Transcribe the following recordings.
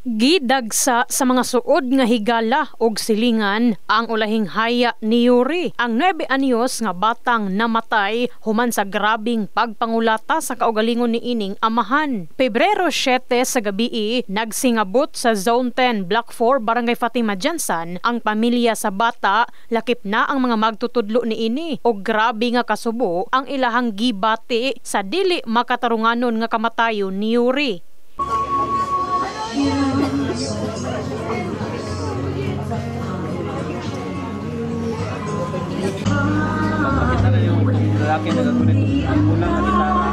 Gidagsa sa mga suod nga higala og silingan ang ulahing haya ni Yuri, ang 9 anyos nga batang namatay human sa grabing pagpangulata sa kaugalingon ni ining amahan. Pebrero 7 sa gabi nagsingabot sa Zone 10 Block 4 Barangay Fatima Jansan ang pamilya sa bata, lakip na ang mga magtutudlo ni ini og grabe nga kasubo ang ilahang gibati sa dili makatarunganon nga kamatayon ni Yuri. Makita na yung lalaki na nagpunit ang pulang na gitara.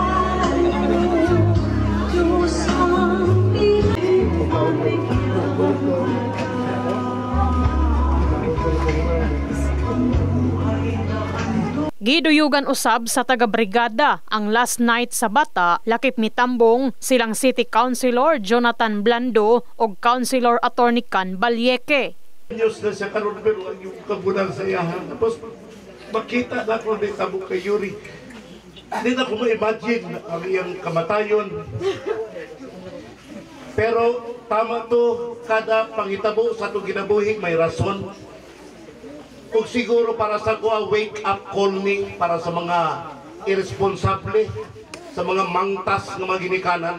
Giduyugan usab sa taga-brigada ang last night sa bata, lakip mitambong silang City Councilor Jonathan Blando o Councilor Attorney Can Balyeke. Diyos na siya karon pero ang yung kabunan sa iyahan. Tapos makita na ko na tabok kay Yuri. Hindi na ko ma-imagine ang iyang kamatayon. Pero tama to, kada pangitabo sa itong ginabuhing may rason. Kung siguro para sa kuha, wake up call ni para sa mga irresponsable, sa mga mangtas ng mga ginikanan.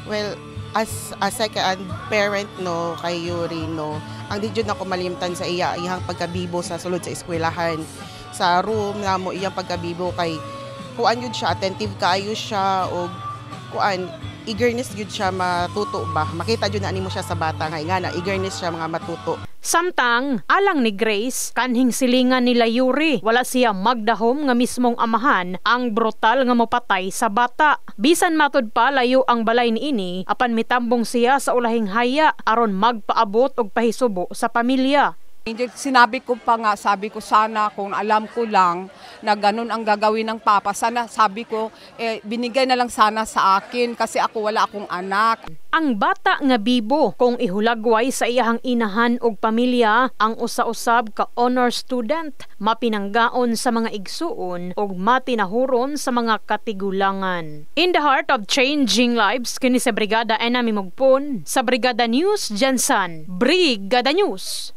Well, as a second parent no kay Yuri no, ang di jud nako malimtan sa iyang pagkabibo sa sulod sa eskwelahan. Sa room nga mo iyang pagkabibo kay kuan yun siya, attentive kaayo siya o kuan eagerness yun siya matuto ba. Makita jud na nimo siya sa bata nga na eagerness siya mga matuto. Samtang alang ni Grace kanhing silingan nila Yuri, wala siya magdahom nga mismong amahan ang brutal nga mopatay sa bata. Bisan matud pa layo ang balay niini, apan mitambong siya sa ulahing haya aron magpaabot og pahisubo sa pamilya. Sinabi ko pa nga, sabi ko sana kung alam ko lang na ganun ang gagawin ng papa, sana sabi ko binigay na lang sana sa akin kasi ako wala akong anak. Ang bata nga bibo kung ihulagway sa iyahang inahan og pamilya, ang usa-usab ka honor student, mapinanggaon sa mga igsuon ug matinahuron sa mga katigulangan. In the heart of changing lives, kini sa Brigada Enami Mugpon, sa Brigada News Jansan. Brigada News.